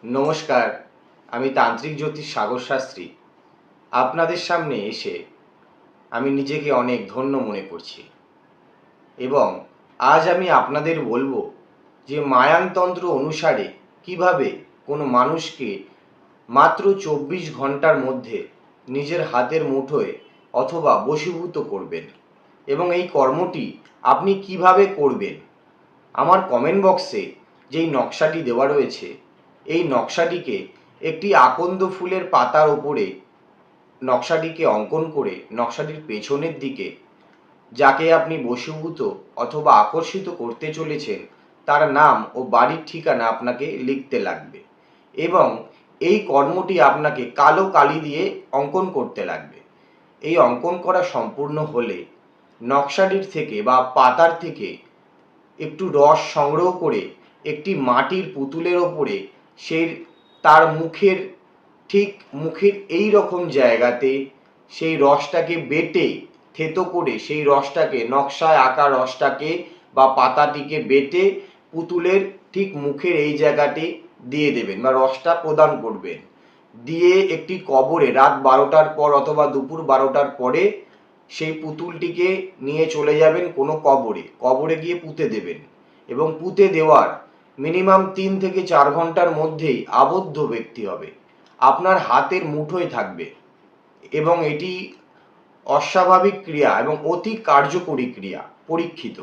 নমস্কার, আমি তান্ত্রিক জ্যোতিষ সাগর শাস্ত্রী। আপনাদের সামনে এসে আমি নিজেকে অনেক ধন্য মনে করছি এবং আজ আমি আপনাদের বলবো যে মায়ানতন্ত্র অনুসারে কিভাবে কোনো মানুষকে মাত্র ২৪ ঘন্টার মধ্যে নিজের হাতের মুঠোয় অথবা বশীভূত করবেন এবং এই কর্মটি আপনি কিভাবে করবেন। আমার কমেন্ট বক্সে যেই নকশাটি দেওয়া রয়েছে, এই নকশাটিকে একটি আকন্দ ফুলের পাতার ওপরে নকশাটিকে অঙ্কন করে নকশাটির পেছনের দিকে যাকে আপনি বশীভূত অথবা আকর্ষিত করতে চলেছেন তার নাম ও বাড়ির ঠিকানা আপনাকে লিখতে লাগবে এবং এই কর্মটি আপনাকে কালো কালি দিয়ে অঙ্কন করতে লাগবে। এই অঙ্কন করা সম্পূর্ণ হলে নকশাটির থেকে বা পাতার থেকে একটু রস সংগ্রহ করে একটি মাটির পুতুলের ওপরে সেই তার মুখের এই রকম জায়গাতে সেই রসটাকে বেটে থেতো করে সেই রসটাকে নকশায় আঁকা রসটাকে বা পাতাটিকে বেটে পুতুলের ঠিক মুখের এই জায়গাটি দিয়ে দেবেন বা রসটা প্রদান করবেন। দিয়ে একটি কবরে রাত ১২টার পর অথবা দুপুর ১২টার পরে সেই পুতুলটিকে নিয়ে চলে যাবেন কোনো কবরে গিয়ে পুঁতে দেবেন এবং পুঁতে দেওয়ার মিনিমাম ৩ থেকে ৪ ঘন্টার মধ্যেই আবদ্ধ ব্যক্তি হবে, আপনার হাতের মুঠোয় থাকবে এবং এটি অস্বাভাবিক ক্রিয়া এবং অতি কার্যকরী ক্রিয়া, পরীক্ষিত।